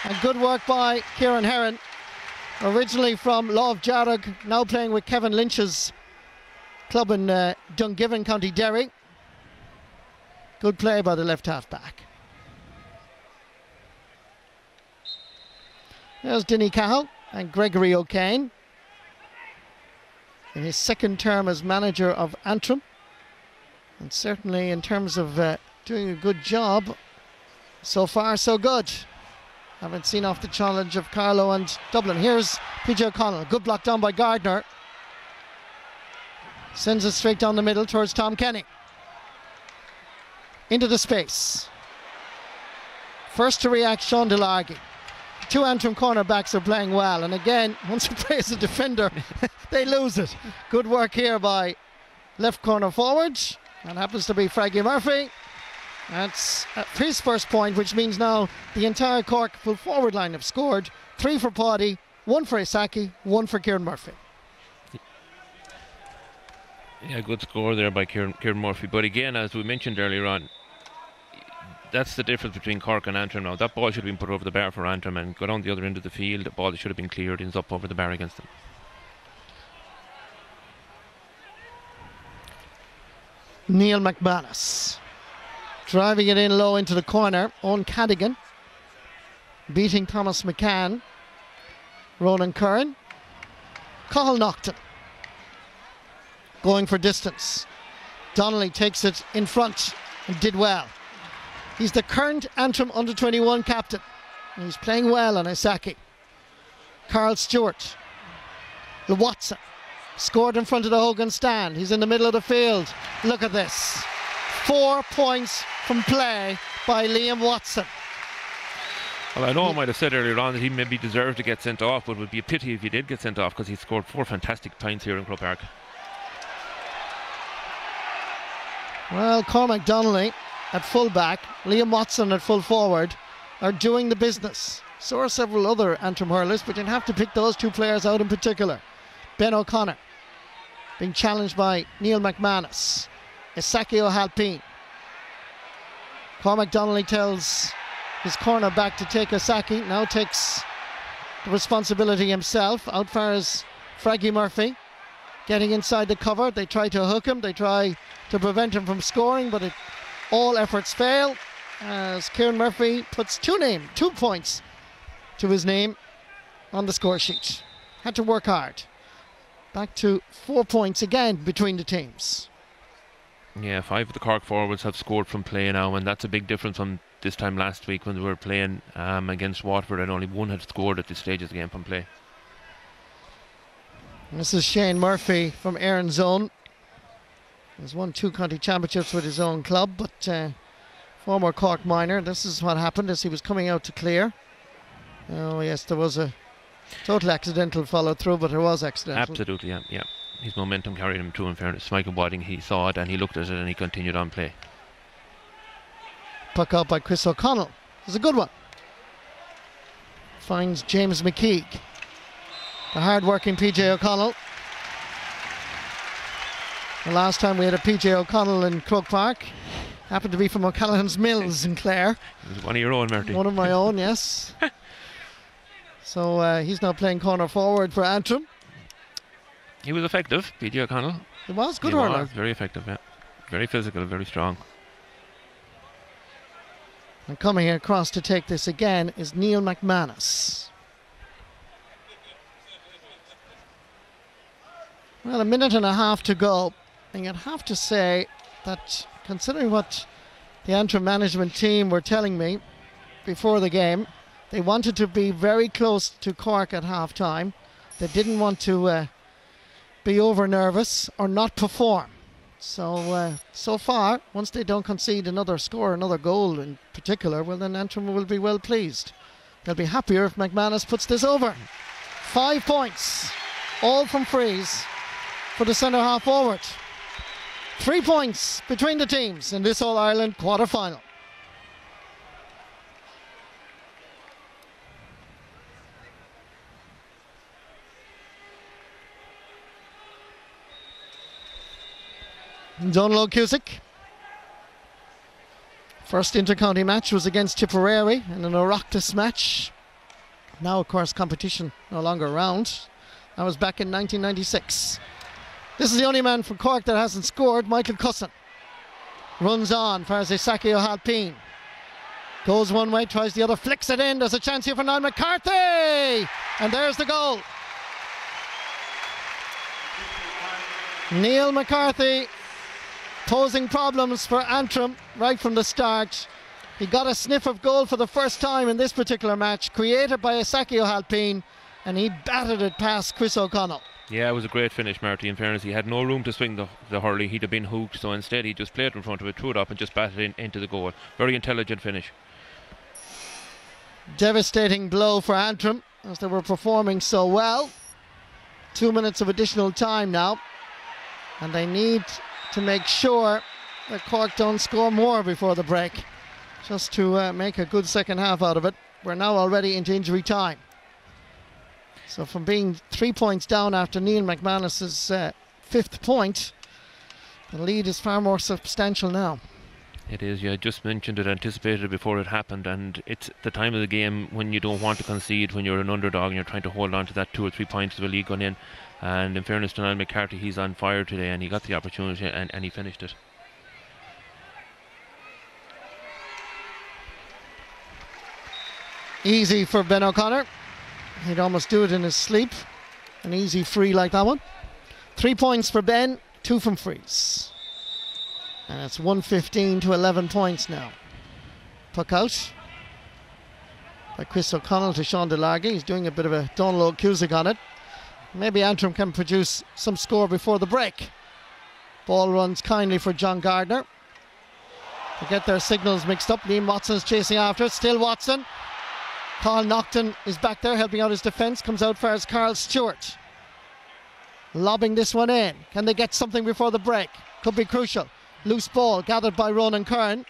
And good work by Kieran Heron, originally from Love Jarrag, now playing with Kevin Lynch's club in Dungiven, County Derry. Good play by the left half back. There's Dinny Cahill and Gregory O'Kane in his second term as manager of Antrim, and certainly in terms of doing a good job. So far so good. Haven't seen off the challenge of Carlow and Dublin. Here's PJ O'Connell, good block down by Gardner, sends it straight down the middle towards Tom Kenny, into the space. First to react, Sean Delargy. Two Antrim cornerbacks are playing well, and again, once you play as a defender, they lose it. Good work here by left corner forward. That happens to be Fraggy Murphy. That's his first point, which means now the entire Cork full forward line have scored. 3 for Paddy, 1 for Isaki, 1 for Kieran Murphy. Yeah, good score there by Kieran Murphy. But again, as we mentioned earlier on, that's the difference between Cork and Antrim now. That ball should have been put over the bar for Antrim and go down the other end of the field. The ball should have been cleared, ends up over the bar against them. Neil McManus driving it in low into the corner. Owen Cadigan beating Thomas McCann. Ronan Curran. Cathal Naughton going for distance. Donnelly takes it in front and did well. He's the current Antrim under-21 captain. And he's playing well on Isaki. Carl Stewart. Watson scored in front of the Hogan stand. He's in the middle of the field. Look at this. 4 points from play by Liam Watson. Well, I know I might have said earlier on that he maybe deserved to get sent off, but it would be a pity if he did get sent off because he scored 4 fantastic points here in Croke Park. Well, Cormac Donnelly at full back, Liam Watson at full forward are doing the business. So are several other Antrim hurlers, but you'd have to pick those 2 players out in particular. Ben O'Connor being challenged by Neil McManus. Isaki O'Halpine. Cormac Donnelly tells his corner back to take Isaki, now takes the responsibility himself. Out far is Fraggy Murphy, getting inside the cover. They try to hook him, they try to prevent him from scoring, but all efforts fail as Kieran Murphy puts 2 points to his name on the score sheet. Had to work hard. Back to 4 points again between the teams. Yeah, 5 of the Cork forwards have scored from play now, and that's a big difference from this time last week when they were playing against Waterford, and only 1 had scored at this stage of the game from play. And this is Shane Murphy from Erin's Own. He's won 2 county championships with his own club, but former Cork minor. This is what happened as he was coming out to clear. Oh yes, there was a total accidental follow through, but it was accidental. Absolutely, yeah. His momentum carried him through, in fairness. Michael Wadding, he saw it and he looked at it and he continued on play. Puck out by Chris O'Connell. It's a good one. Finds James McKeague. The hard-working PJ O'Connell. The last time we had a PJ O'Connell in Croke Park happened to be from O'Callaghan's Mills in Clare. It was one of your own, Marty. One of my own, yes. So he's now playing corner forward for Antrim. He was effective, PJ O'Connell. He was good. He was very effective, yeah. Very physical, very strong. And coming across to take this again is Neil McManus. Well, 1.5 minutes to go. And you'd have to say that, considering what the Antrim management team were telling me before the game, they wanted to be very close to Cork at half time. They didn't want to be over nervous or not perform. So so far, once they don't concede another goal in particular, well then Antrim will be well pleased. They'll be happier if McManus puts this over. 5 points, all from frees for the centre half forward. 3 points between the teams in this All-Ireland quarter-final. Donald Cusick. First inter-county match was against Tipperary in an Oireachtas match Now, of course, competition no longer around. That was back in 1996. This is the only man from Cork that hasn't scored. Michael Cusson runs on for Isaki O'Halpine. Goes one way, tries the other, flicks it in. There's a chance here for Niall McCarthy! And there's the goal. Neil McCarthy posing problems for Antrim right from the start. He got a sniff of goal for the first time in this particular match, created by Isaki O'Halpine, and he battered it past Chris O'Connell. Yeah, it was a great finish, Marty, in fairness. He had no room to swing the hurley. He'd have been hooked, so instead he just played in front of it, threw it up and just batted into the goal. Very intelligent finish. Devastating blow for Antrim, as they were performing so well. 2 minutes of additional time now, and they need to make sure that Cork don't score more before the break, just to make a good second half out of it. We're now already into injury time. So from being 3 points down after Neil McManus's 5th point, the lead is far more substantial now. It is, yeah. I just mentioned it, anticipated it before it happened, and it's the time of the game when you don't want to concede, when you're an underdog and you're trying to hold on to that 2 or 3 points of a lead going in. And in fairness to Niall McCarthy, he's on fire today, and he got the opportunity and he finished it. Easy for Ben O'Connor. He'd almost do it in his sleep. An easy free like that one. 3 points for Ben, 2 from frees. And it's 115 to 11 points now. Puck out by Chris O'Connell to Sean DeLargy. He's doing a bit of a Donald Cusick on it. Maybe Antrim can produce some score before the break. Ball runs kindly for John Gardner. To get their signals mixed up, Liam Watson's chasing after it. Still Watson. Carl Naughton is back there helping out his defence. Comes out for Carl Stewart. Lobbing this one in. Can they get something before the break? Could be crucial. Loose ball gathered by Ronan Kern.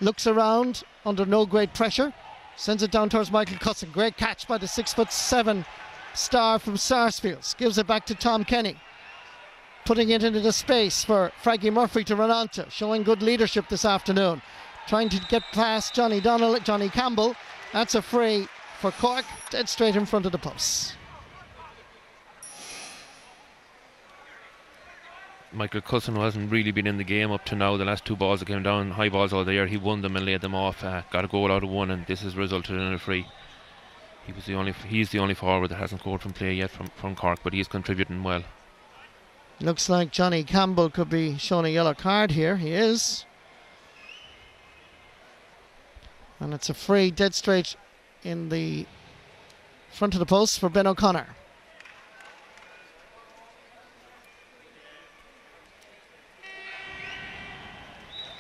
Looks around under no great pressure. Sends it down towards Michael Cusson. Great catch by the 6'7" star from Sarsfields. Gives it back to Tom Kenny. Putting it into the space for Frankie Murphy to run onto. Showing good leadership this afternoon. Trying to get past Johnny Campbell. That's a free for Cork. Dead straight in front of the posts. Michael Cusson hasn't really been in the game up to now. The last 2 balls that came down, high balls all there, he won them and laid them off. Got a goal out of one, and this has resulted in a free. He's the only forward that hasn't scored from play yet from Cork, but he's contributing well. Looks like Johnny Campbell could be shown a yellow card here. He is. And it's a free dead straight in the front of the post for Ben O'Connor.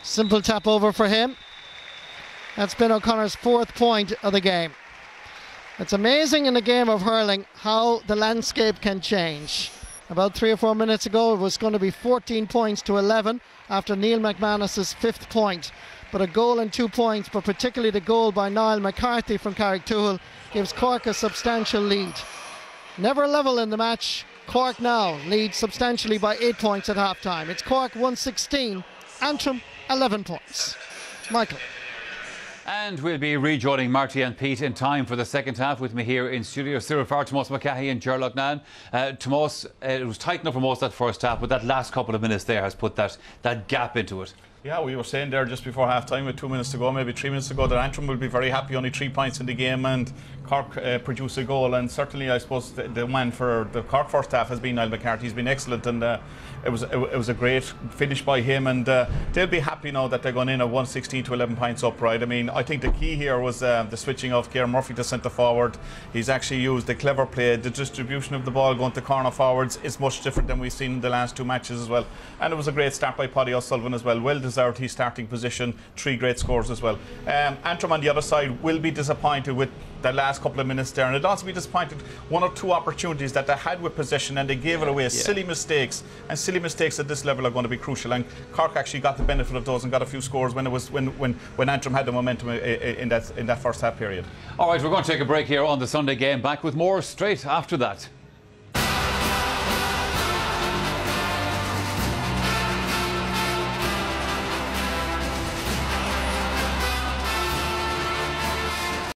Simple tap over for him. That's Ben O'Connor's 4th point of the game. It's amazing in a game of hurling how the landscape can change. About 3 or 4 minutes ago, it was going to be 14 points to 11 after Neil McManus's 5th point. But a goal and 2 points, but particularly the goal by Niall McCarthy from Carrigtwohill, gives Cork a substantial lead. Never level in the match. Cork now leads substantially by 8 points at half-time. It's Cork 116, Antrim 11 points. Michael. And we'll be rejoining Marty and Pete in time for the second half. With me here in studio, Cyril Farr, Tomás McCahey and Ger Loughnane. Tomás, it was tight enough for most of that first half, but that last couple of minutes there has put that gap into it. Yeah, we were saying there just before half time with 2 minutes to go, maybe 3 minutes to go, that Antrim will be very happy, only 3 points in the game, and Cork produce a goal. And certainly I suppose the man for the Cork first half has been Niall McCarthy. He's been excellent, and it was a great finish by him, and they'll be happy now that they're going in at 116 to 11 points up, right? I mean, I think the key here was the switching of Kieran Murphy to centre forward. He's actually used the clever play. The distribution of the ball going to corner forwards is much different than we've seen in the last 2 matches as well. And it was a great start by Paddy O'Sullivan as well. Well deserved his starting position. 3 great scores as well. Antrim on the other side will be disappointed with the last couple of minutes there, and it'll also be disappointed 1 or 2 opportunities that they had with possession and they gave it away. Yeah. Silly mistakes, and silly mistakes at this level are going to be crucial, and Cork actually got the benefit of those and got a few scores when Antrim had the momentum in that first half period. Alright, we're going to take a break here on the Sunday game. Back with more straight after that.